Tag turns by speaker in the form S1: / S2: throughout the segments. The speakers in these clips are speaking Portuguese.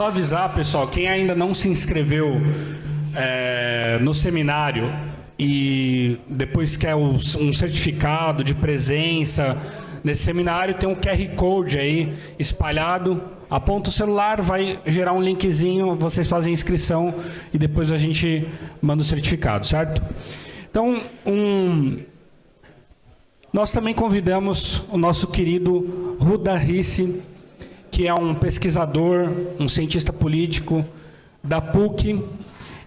S1: Só avisar, pessoal, quem ainda não se inscreveu no seminário e depois quer um certificado de presença nesse seminário, tem um QR Code aí espalhado. Aponta o celular, vai gerar um linkzinho, vocês fazem a inscrição e depois a gente manda o certificado, certo? Então, nós também convidamos o nosso querido Ruda Rissi, que é um pesquisador, um cientista político da PUC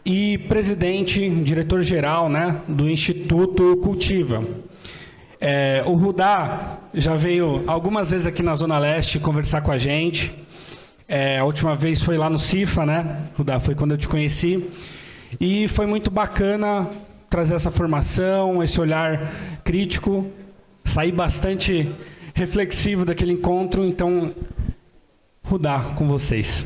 S1: e presidente, diretor-geral, né, do Instituto Cultiva. O Ruda já veio algumas vezes aqui na Zona Leste conversar com a gente. A última vez foi lá no CIFA, né, Ruda? Foi quando eu te conheci. E foi muito bacana trazer essa formação, esse olhar crítico. Saí bastante reflexivo daquele encontro, então, Ruda, com vocês.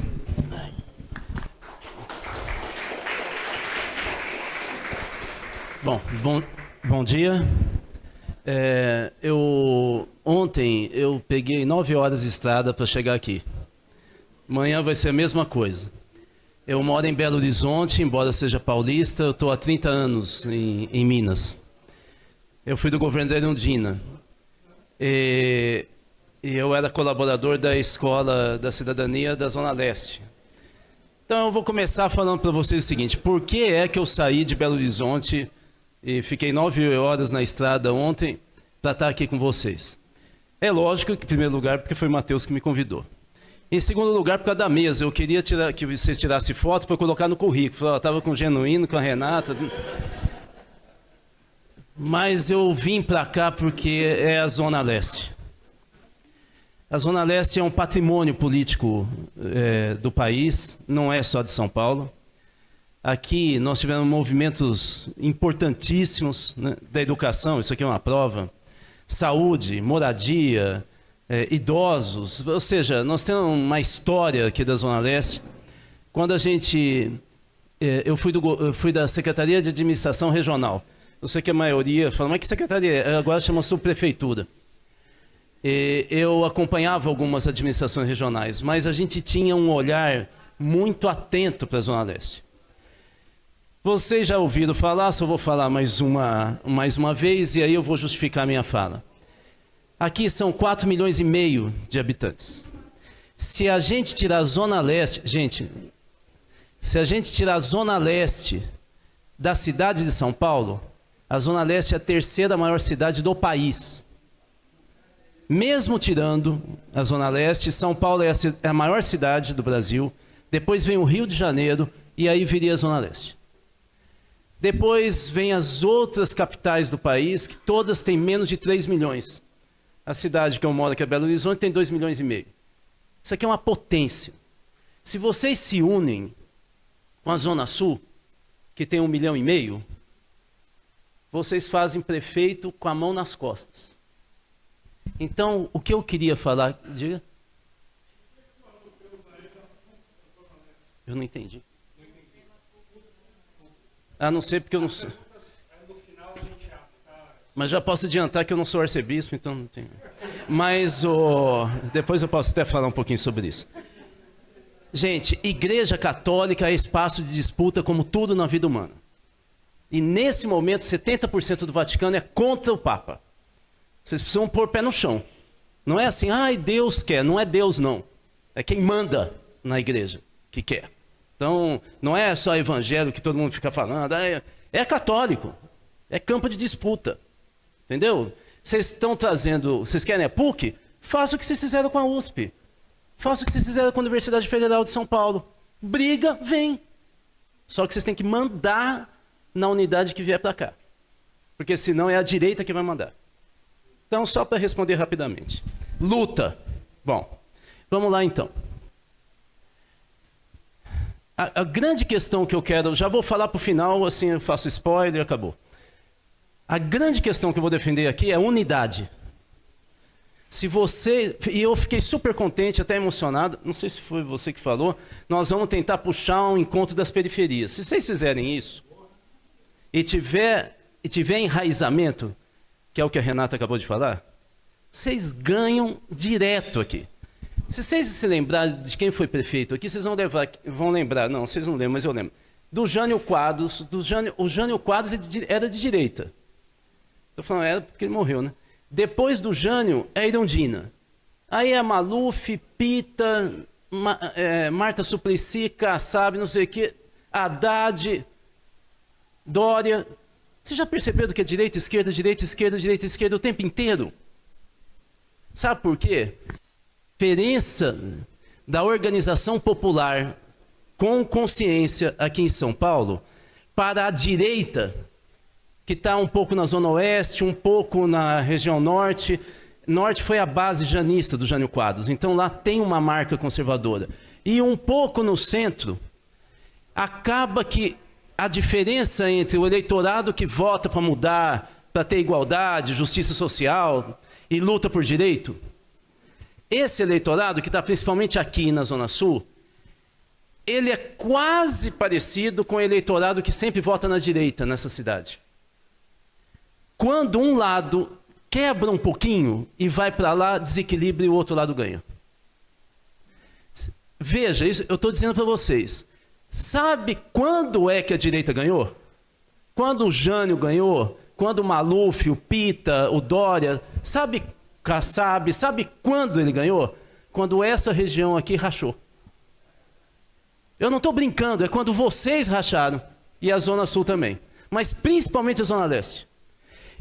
S2: Bom dia. Ontem eu peguei 9 horas de estrada para chegar aqui. Amanhã vai ser a mesma coisa. Eu moro em Belo Horizonte, embora seja paulista, eu estou há 30 anos em Minas. Eu fui do governo da Erundina. E eu era colaborador da Escola da Cidadania da Zona Leste. Então eu vou começar falando para vocês o seguinte: por que é que eu saí de Belo Horizonte e fiquei 9 horas na estrada ontem para estar aqui com vocês? É lógico que, em primeiro lugar, porque foi o Matheus que me convidou. Em segundo lugar, por causa da mesa. Eu queria que vocês tirassem foto para colocar no currículo. Eu estava com o Genuíno, com a Renata. Mas eu vim para cá porque é a Zona Leste. A Zona Leste é um patrimônio político do país, não é só de São Paulo. Aqui nós tivemos movimentos importantíssimos, né, da educação, isso aqui é uma prova, saúde, moradia, idosos, ou seja, nós temos uma história aqui da Zona Leste. Quando a gente... eu fui da Secretaria de Administração Regional. Eu sei que a maioria fala, mas que secretaria? Agora chama subprefeitura. Eu acompanhava algumas administrações regionais, mas a gente tinha um olhar muito atento para a Zona Leste. Vocês já ouviram falar, só vou falar mais uma vez e aí eu vou justificar a minha fala. Aqui são 4,5 milhões de habitantes. Se a gente tirar a Zona Leste, se a gente tirar a Zona Leste da cidade de São Paulo, a Zona Leste é a 3ª maior cidade do país. Mesmo tirando a Zona Leste, São Paulo é a maior cidade do Brasil, depois vem o Rio de Janeiro e aí viria a Zona Leste. Depois vem as outras capitais do país, que todas têm menos de 3 milhões. A cidade que eu moro, que é Belo Horizonte, tem 2,5 milhões. Isso aqui é uma potência. Se vocês se unem com a Zona Sul, que tem 1,5 milhão, vocês fazem prefeito com a mão nas costas. Então, o que eu queria falar... Diga. Eu não entendi. A não ser porque eu não sou... Mas já posso adiantar que eu não sou arcebispo, então não tenho... Mas depois eu posso até falar um pouquinho sobre isso. Gente, Igreja Católica é espaço de disputa como tudo na vida humana. E nesse momento, 70% do Vaticano é contra o Papa. Vocês precisam pôr o pé no chão. Não é assim, Deus quer. Não é Deus, não. É quem manda na igreja que quer. Então, não é só evangelho que todo mundo fica falando. É católico. É campo de disputa. Entendeu? Vocês estão trazendo... Vocês querem a PUC? Faça o que vocês fizeram com a USP. Faça o que vocês fizeram com a Universidade Federal de São Paulo. Briga, vem. Só que vocês têm que mandar na unidade que vier para cá. Porque senão é a direita que vai mandar. Então, só para responder rapidamente. Luta. Bom, vamos lá então. A grande questão que eu quero... Já vou falar para o final, assim eu faço spoiler e acabou. A grande questão que eu vou defender aqui é unidade. Se você... E eu fiquei super contente, até emocionado. Não sei se foi você que falou. Nós vamos tentar puxar um encontro das periferias. Se vocês fizerem isso e tiver enraizamento, que é o que a Renata acabou de falar, vocês ganham direto aqui. Se vocês se lembrarem de quem foi prefeito aqui, vocês vão lembrar, não, vocês não lembram, mas eu lembro, do Jânio Quadros. O Jânio Quadros era de direita. Estou falando era porque ele morreu, né? Depois do Jânio, é a Irondina. Aí é Maluf, Pita, Marta Suplicy, Kassab, não sei o quê, Haddad, Dória. Você já percebeu do que é direita, esquerda, direita, esquerda, direita, esquerda o tempo inteiro? Sabe por quê? A diferença da organização popular com consciência aqui em São Paulo para a direita, que está um pouco na Zona Oeste, um pouco na região Norte. Norte foi a base janista do Jânio Quadros, então lá tem uma marca conservadora. E um pouco no centro, acaba que a diferença entre o eleitorado que vota para mudar, para ter igualdade, justiça social e luta por direito, esse eleitorado, que está principalmente aqui na Zona Sul, ele é quase parecido com o eleitorado que sempre vota na direita nessa cidade. Quando um lado quebra um pouquinho e vai para lá, desequilibra e o outro lado ganha. Veja, isso eu estou dizendo para vocês. Sabe quando é que a direita ganhou? Quando o Jânio ganhou? Quando o Maluf, o Pita, o Dória, sabe Kassab, sabe quando ele ganhou? Quando essa região aqui rachou. Eu não estou brincando, é quando vocês racharam, e a Zona Sul também, mas principalmente a Zona Leste.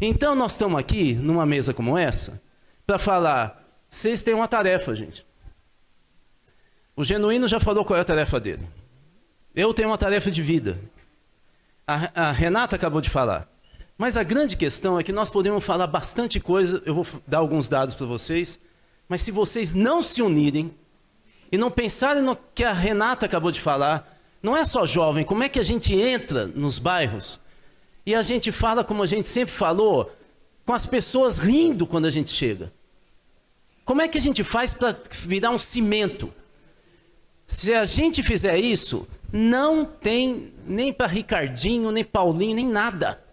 S2: Então nós estamos aqui, numa mesa como essa, para falar, vocês têm uma tarefa, gente. O Genuíno já falou qual é a tarefa dele. Eu tenho uma tarefa de vida. A Renata acabou de falar. Mas a grande questão é que nós podemos falar bastante coisa, eu vou dar alguns dados para vocês, mas se vocês não se unirem e não pensarem no que a Renata acabou de falar, não é só jovem, como é que a gente entra nos bairros e a gente fala como a gente sempre falou, com as pessoas rindo quando a gente chega? Como é que a gente faz para virar um cimento? Se a gente fizer isso, não tem nem para Ricardinho, nem Paulinho, nem nada.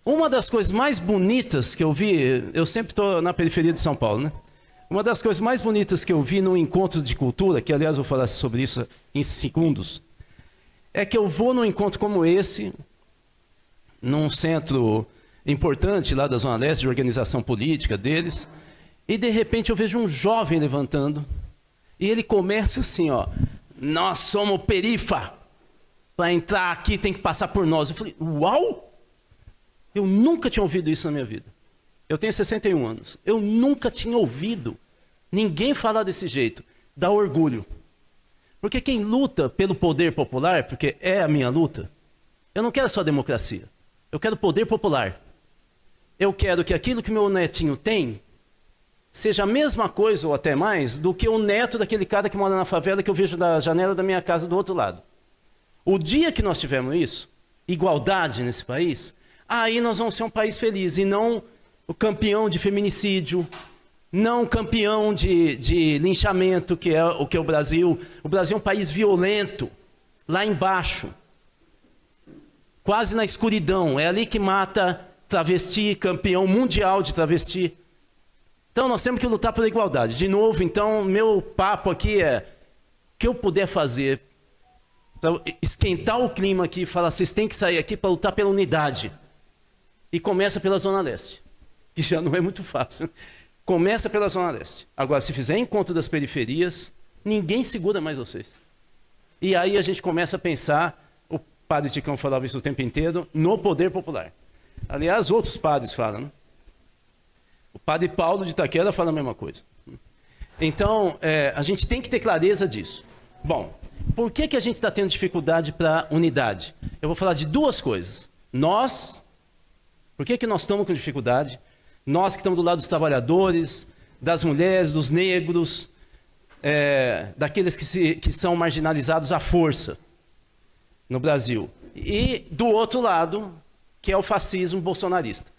S2: Uma das coisas mais bonitas que eu vi, eu sempre estou na periferia de São Paulo, né? Uma das coisas mais bonitas que eu vi num encontro de cultura, que aliás eu vou falar sobre isso em segundos, é que eu vou num encontro como esse, num centro importante lá da Zona Leste, de organização política deles, e de repente eu vejo um jovem levantando, e ele começa assim, ó, nós somos perifa, para entrar aqui tem que passar por nós. Eu falei, uau! Eu nunca tinha ouvido isso na minha vida. Eu tenho 61 anos. Eu nunca tinha ouvido ninguém falar desse jeito. Dá orgulho. Porque quem luta pelo poder popular, porque é a minha luta, eu não quero só democracia. Eu quero poder popular. Eu quero que aquilo que meu netinho tem seja a mesma coisa ou até mais do que o neto daquele cara que mora na favela que eu vejo da janela da minha casa do outro lado. O dia que nós tivermos isso, igualdade nesse país, aí nós vamos ser um país feliz e não o campeão de feminicídio, não campeão de linchamento, que é o que é o Brasil. O Brasil é um país violento, lá embaixo, quase na escuridão. É ali que mata travesti, campeão mundial de travesti. Então nós temos que lutar pela igualdade. De novo, então, meu papo aqui é o que eu puder fazer para esquentar o clima aqui e falar, vocês têm que sair aqui para lutar pela unidade. E começa pela Zona Leste, que já não é muito fácil. Começa pela Zona Leste. Agora, se fizer encontro das periferias, ninguém segura mais vocês. E aí a gente começa a pensar, o padre Ticão falava isso o tempo inteiro, no poder popular. Aliás, outros padres falam, né? O padre Paulo de Itaquera fala a mesma coisa. Então, a gente tem que ter clareza disso. Bom, por que a gente está tendo dificuldade para unidade? Eu vou falar de duas coisas. Por que nós estamos com dificuldade? Nós que estamos do lado dos trabalhadores, das mulheres, dos negros, daqueles que são marginalizados à força no Brasil. E do outro lado, que é o fascismo bolsonarista.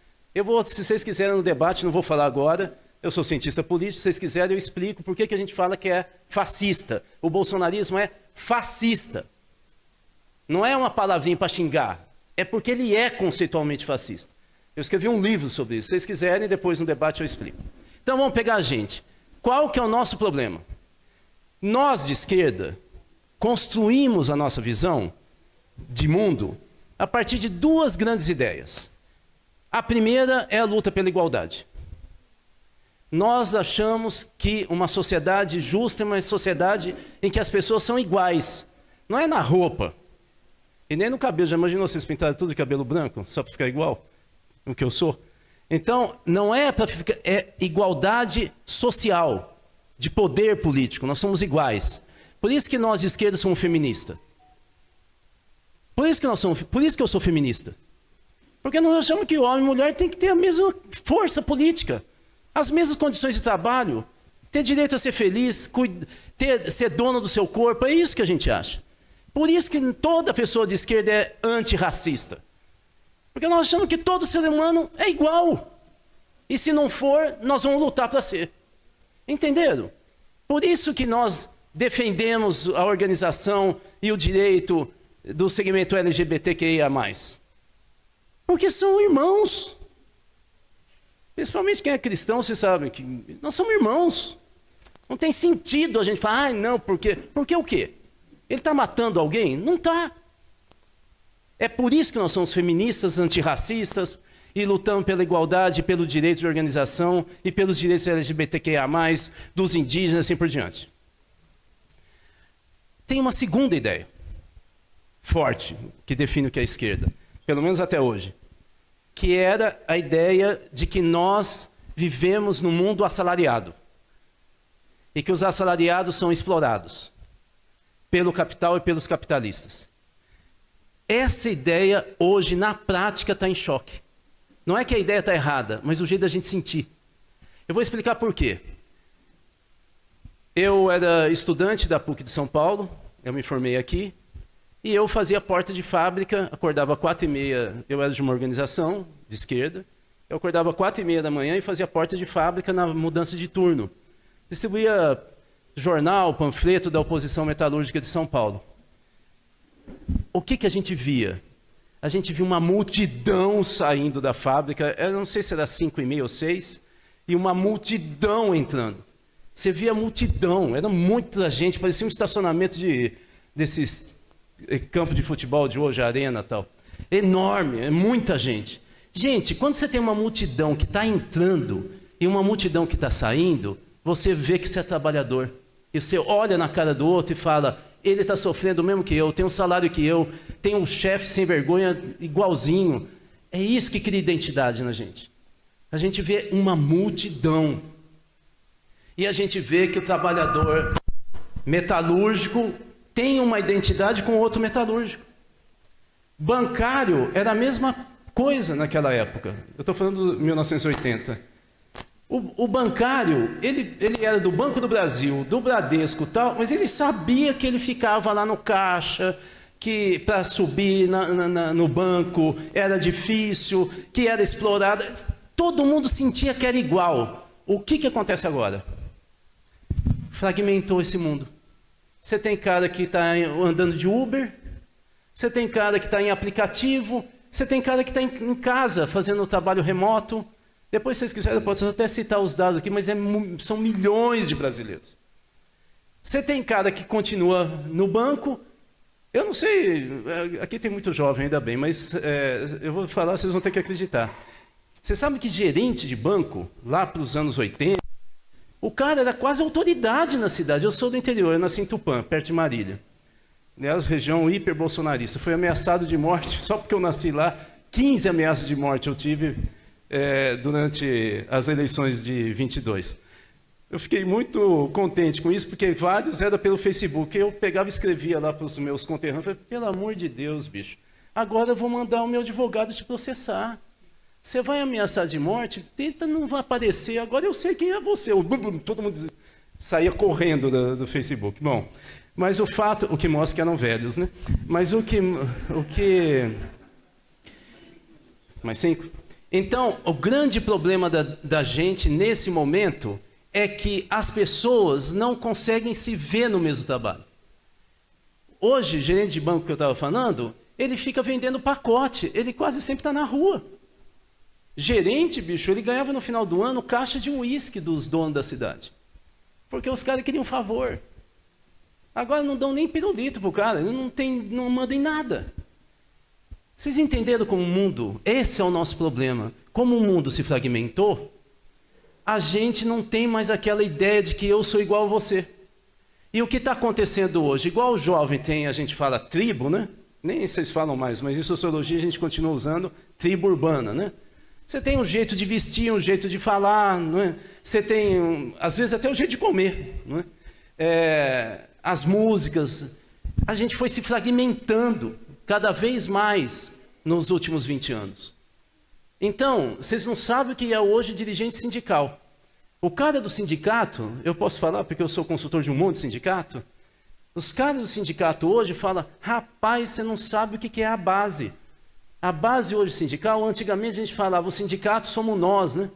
S2: Se vocês quiserem no debate, não vou falar agora, eu sou cientista político, se vocês quiserem eu explico por que a gente fala que é fascista. O bolsonarismo é fascista. Não é uma palavrinha para xingar, é porque ele é conceitualmente fascista. Eu escrevi um livro sobre isso, se vocês quiserem, depois no debate eu explico. Então vamos pegar a gente. Qual que é o nosso problema? Nós, de esquerda, construímos a nossa visão de mundo a partir de duas grandes ideias. A primeira é a luta pela igualdade. Nós achamos que uma sociedade justa é uma sociedade em que as pessoas são iguais. Não é na roupa e nem no cabelo. Já imaginou vocês pintarem tudo de cabelo branco só para ficar igual o que eu sou? Então, não é para ficar... É igualdade social, de poder político. Nós somos iguais. Por isso que nós de esquerda somos feministas. Por isso que eu sou feminista. Porque nós achamos que homem e mulher têm que ter a mesma força política, as mesmas condições de trabalho, ter direito a ser feliz, ser dono do seu corpo. É isso que a gente acha. Por isso que toda pessoa de esquerda é antirracista. Porque nós achamos que todo ser humano é igual. E se não for, nós vamos lutar para ser. Entenderam? Por isso que nós defendemos a organização e o direito do segmento LGBTQIA+. Porque são irmãos. Principalmente quem é cristão, vocês sabem que nós somos irmãos. Não tem sentido a gente falar, ah, não, porque o quê? Ele está matando alguém? Não está. É por isso que nós somos feministas, antirracistas, e lutamos pela igualdade, pelo direito de organização e pelos direitos LGBTQIA+, dos indígenas, assim por diante. Tem uma segunda ideia forte, que define o que é a esquerda, pelo menos até hoje, que era a ideia de que nós vivemos num mundo assalariado e que os assalariados são explorados pelo capital e pelos capitalistas. Essa ideia hoje, na prática, está em choque. Não é que a ideia está errada, mas o jeito da gente sentir. Eu vou explicar por quê. Eu era estudante da PUC de São Paulo, eu me formei aqui, e eu fazia porta de fábrica, acordava 4h30, eu era de uma organização de esquerda, eu acordava 4h30 da manhã e fazia porta de fábrica na mudança de turno. Distribuía jornal, panfleto da oposição metalúrgica de São Paulo. O que a gente via? A gente via uma multidão saindo da fábrica, eu não sei se era 5h30 ou 6, e uma multidão entrando. Você via a multidão, era muita gente, parecia um estacionamento desses campos de futebol de hoje, arena e tal. Enorme, é muita gente. Gente, quando você tem uma multidão que está entrando e uma multidão que está saindo, você vê que você é trabalhador. E você olha na cara do outro e fala, ele está sofrendo o mesmo que eu, tem um salário que eu, tem um chefe sem vergonha igualzinho. É isso que cria identidade na gente. A gente vê uma multidão. E a gente vê que o trabalhador metalúrgico tem uma identidade com outro metalúrgico. Bancário era a mesma coisa naquela época. Eu estou falando de 1980. O bancário, ele era do Banco do Brasil, do Bradesco e tal, mas ele sabia que ele ficava lá no caixa, que para subir no banco era difícil, que era explorado. Todo mundo sentia que era igual. O que acontece agora? Fragmentou esse mundo. Você tem cara que está andando de Uber, você tem cara que está em aplicativo, você tem cara que está em casa fazendo trabalho remoto. Depois, se vocês quiserem, eu posso até citar os dados aqui, mas são milhões de brasileiros. Você tem cara que continua no banco, eu não sei, aqui tem muito jovem, ainda bem, mas eu vou falar, vocês vão ter que acreditar. Você sabe que gerente de banco, lá para os anos 80, o cara era quase autoridade na cidade. Eu sou do interior, eu nasci em Tupã, perto de Marília. Aliás, região hiper-bolsonarista. Fui ameaçado de morte, só porque eu nasci lá, 15 ameaças de morte eu tive durante as eleições de 22. Eu fiquei muito contente com isso, porque vários eram pelo Facebook. Eu pegava e escrevia lá para os meus conterrâneos, falei, pelo amor de Deus, bicho, agora eu vou mandar o meu advogado te processar. Você vai ameaçar de morte? Tenta não vai aparecer, agora eu sei quem é você. Todo mundo saía correndo do Facebook. Bom, mas o fato, o que mostra que eram velhos, né? Mas o que... Mais 5? Então, o grande problema da gente nesse momento é que as pessoas não conseguem se ver no mesmo trabalho. Hoje, gerente de banco que eu estava falando, ele fica vendendo pacote, ele quase sempre está na rua. Gerente, bicho, ele ganhava no final do ano caixa de uísque dos donos da cidade. Porque os caras queriam um favor. Agora não dão nem pirulito pro cara, ele não manda em nada. Vocês entenderam como o mundo, esse é o nosso problema, como o mundo se fragmentou, a gente não tem mais aquela ideia de que eu sou igual a você. E o que está acontecendo hoje? Igual o jovem tem, a gente fala tribo, né? Nem vocês falam mais, mas em sociologia a gente continua usando tribo urbana, né? Você tem um jeito de vestir, um jeito de falar, não é? Você tem, às vezes, até um jeito de comer, não é? As músicas. A gente foi se fragmentando cada vez mais nos últimos 20 anos. Então, vocês não sabem o que é hoje dirigente sindical. O cara do sindicato, eu posso falar porque eu sou consultor de um monte de sindicato, os caras do sindicato hoje falam, rapaz, você não sabe o que é a base. A base hoje sindical, antigamente a gente falava, o sindicato somos nós, né?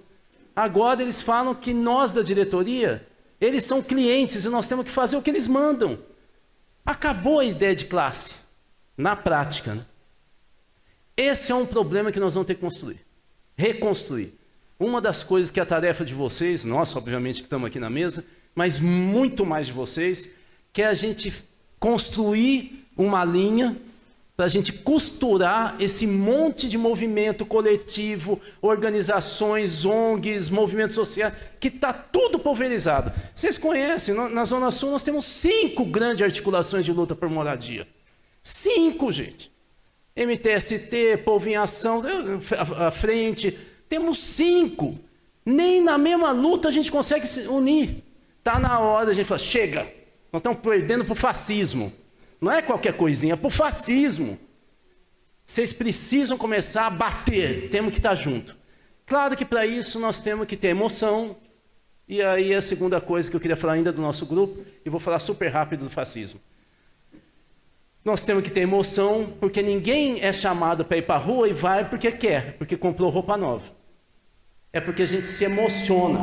S2: Agora eles falam que nós da diretoria, eles são clientes e nós temos que fazer o que eles mandam. Acabou a ideia de classe, na prática, né? Esse é um problema que nós vamos ter que construir, reconstruir. Uma das coisas que é a tarefa de vocês, nós obviamente que estamos aqui na mesa, mas muito mais de vocês, que é a gente construir uma linha para a gente costurar esse monte de movimento coletivo, organizações, ONGs, movimentos sociais, que está tudo pulverizado. Vocês conhecem, na Zona Sul nós temos 5 grandes articulações de luta por moradia. 5, gente. MTST, Povo em Ação, a Frente, temos 5. Nem na mesma luta a gente consegue se unir. Está na hora a gente falar, chega, nós estamos perdendo para o fascismo. Não é qualquer coisinha, é para o fascismo. Vocês precisam começar a bater, temos que estar junto. Claro que para isso nós temos que ter emoção. E aí a segunda coisa que eu queria falar ainda do nosso grupo, e vou falar super rápido do fascismo. Nós temos que ter emoção, porque ninguém é chamado para ir para a rua e vai porque quer, porque comprou roupa nova. É porque a gente se emociona.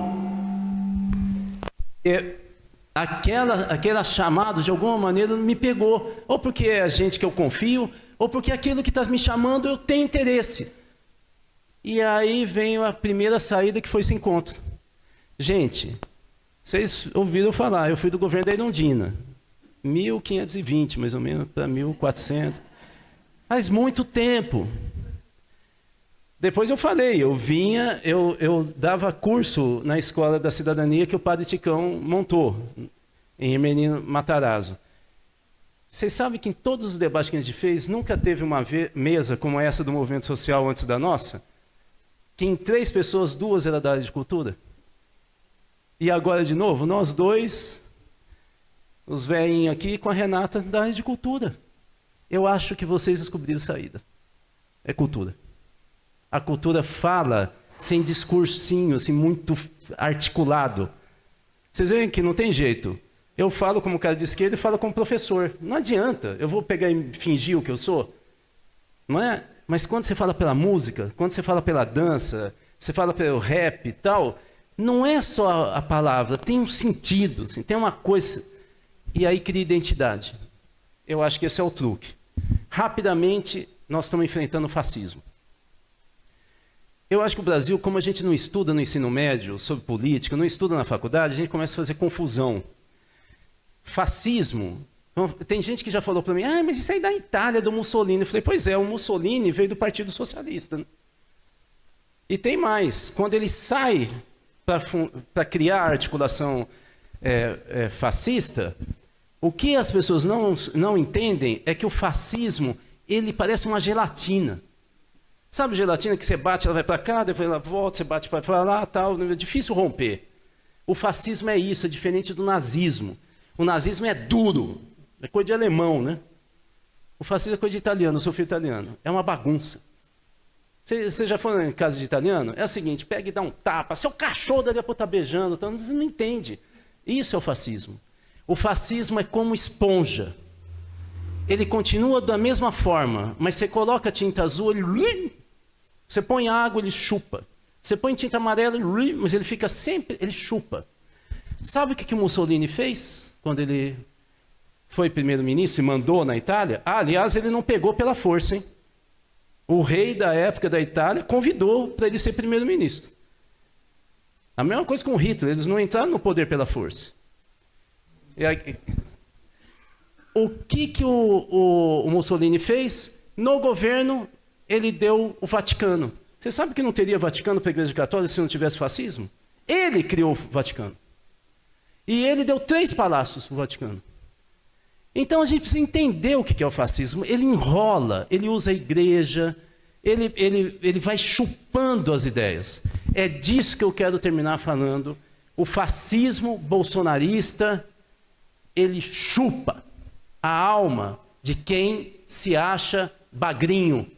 S2: Aquela chamada, de alguma maneira, me pegou. Ou porque é a gente que eu confio, ou porque aquilo que está me chamando eu tenho interesse. E aí vem a primeira saída, que foi esse encontro. Gente, vocês ouviram falar, eu fui do governo da Erundina. 1520, mais ou menos, para 1400. Faz muito tempo. Depois eu falei, eu dava curso na Escola da Cidadania que o Padre Ticão montou, em Hermelino Matarazzo. Vocês sabem que em todos os debates que a gente fez, nunca teve uma mesa como essa do movimento social antes da nossa, que em 3 pessoas, 2 eram da área de cultura. E agora, de novo, nós 2... os velhinhos aqui com a Renata da área de cultura. Eu acho que vocês descobriram saída. É cultura. A cultura fala sem discursinho, assim, muito articulado. Vocês veem que não tem jeito. Eu falo como cara de esquerda e falo como professor. Não adianta. Eu vou pegar e fingir o que eu sou. Não é? Mas quando você fala pela música, quando você fala pela dança, você fala pelo rap e tal, não é só a palavra, tem um sentido, assim, tem uma coisa. E aí cria identidade. Eu acho que esse é o truque. Rapidamente, nós estamos enfrentando o fascismo. Eu acho que o Brasil, como a gente não estuda no ensino médio sobre política, não estuda na faculdade, a gente começa a fazer confusão. Fascismo. Tem gente que já falou para mim, mas isso aí é da Itália, do Mussolini. Eu falei, pois é, o Mussolini veio do Partido Socialista. Né? E tem mais. Quando ele sai para criar a articulação fascista, o que as pessoas não entendem é que o fascismo, ele parece uma gelatina. Sabe gelatina que você bate, ela vai para cá, depois ela volta, você bate para lá, tal, é difícil romper. O fascismo é isso, é diferente do nazismo. O nazismo é duro, é coisa de alemão, né? O fascismo é coisa de italiano, eu sou filho italiano. É uma bagunça. Você já foi em casa de italiano? É o seguinte, pega e dá um tapa, seu cachorro dali a pouco tá beijando, então você não entende. Isso é o fascismo. O fascismo é como esponja. Ele continua da mesma forma, mas você coloca tinta azul, ele... Você põe água, ele chupa. Você põe tinta amarela, mas ele fica sempre... Ele chupa. Sabe o que o Mussolini fez quando ele foi primeiro-ministro e mandou na Itália? Aliás, ele não pegou pela força, hein? O rei da época da Itália convidou para ele ser primeiro-ministro. A mesma coisa com Hitler, eles não entraram no poder pela força. O que o Mussolini fez? No governo, ele deu o Vaticano. Você sabe que não teria Vaticano para a Igreja Católica se não tivesse fascismo? Ele criou o Vaticano. E ele deu 3 palácios para o Vaticano. Então a gente precisa entender o que é o fascismo. Ele enrola, ele usa a igreja, ele vai chupando as ideias. É disso que eu quero terminar falando. O fascismo bolsonarista, ele chupa a alma de quem se acha bagrinho.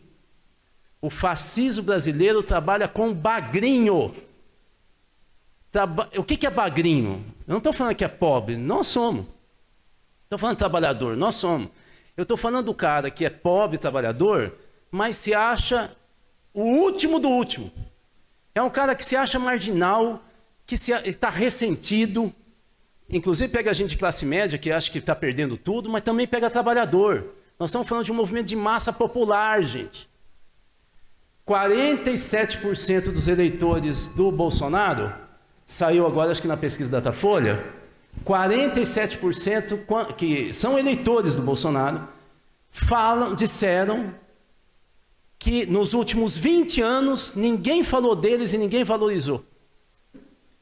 S2: O fascismo brasileiro trabalha com bagrinho. O que é bagrinho? Eu não estou falando que é pobre, nós somos. Estou falando de trabalhador, nós somos. Eu estou falando do cara que é pobre, trabalhador, mas se acha o último do último. É um cara que se acha marginal, que está ressentido. Inclusive pega a gente de classe média, que acha que está perdendo tudo, mas também pega trabalhador. Nós estamos falando de um movimento de massa popular, gente. 47% dos eleitores do Bolsonaro, saiu agora acho que na pesquisa Datafolha, 47% que são eleitores do Bolsonaro, disseram que nos últimos 20 anos ninguém falou deles e ninguém valorizou.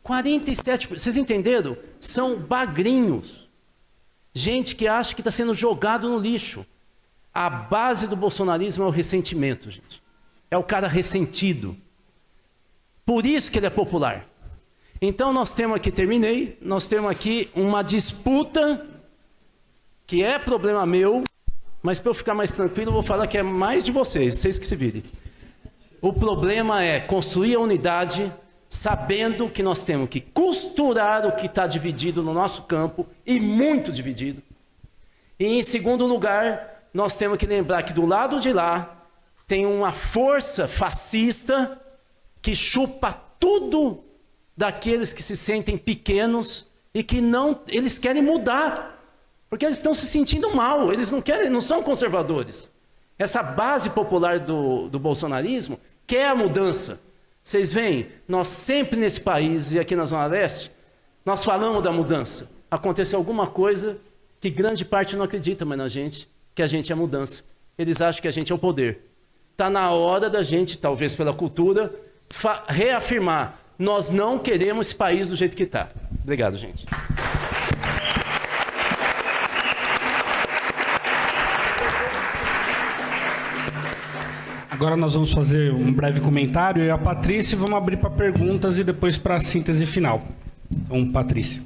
S2: 47%, vocês entenderam? São bagrinhos. Gente que acha que está sendo jogado no lixo. A base do bolsonarismo é o ressentimento, gente. É o cara ressentido. Por isso que ele é popular. Então nós temos aqui, terminei, nós temos aqui uma disputa que é problema meu, mas para eu ficar mais tranquilo eu vou falar que é mais de vocês que se virem. O problema é construir a unidade sabendo que nós temos que costurar o que está dividido no nosso campo, e muito dividido. E em segundo lugar, nós temos que lembrar que do lado de lá tem uma força fascista que chupa tudo daqueles que se sentem pequenos e que eles querem mudar, porque eles estão se sentindo mal, eles não são conservadores. Essa base popular do bolsonarismo quer a mudança. Vocês veem, nós sempre nesse país e aqui na Zona Leste, nós falamos da mudança. Aconteceu alguma coisa que grande parte não acredita mais na gente, que a gente é a mudança. Eles acham que a gente é o poder. Está na hora da gente, talvez pela cultura, reafirmar: nós não queremos esse país do jeito que está. Obrigado, gente.
S1: Agora nós vamos fazer um breve comentário, eu e a Patrícia vamos abrir para perguntas e depois para a síntese final. Então, Patrícia.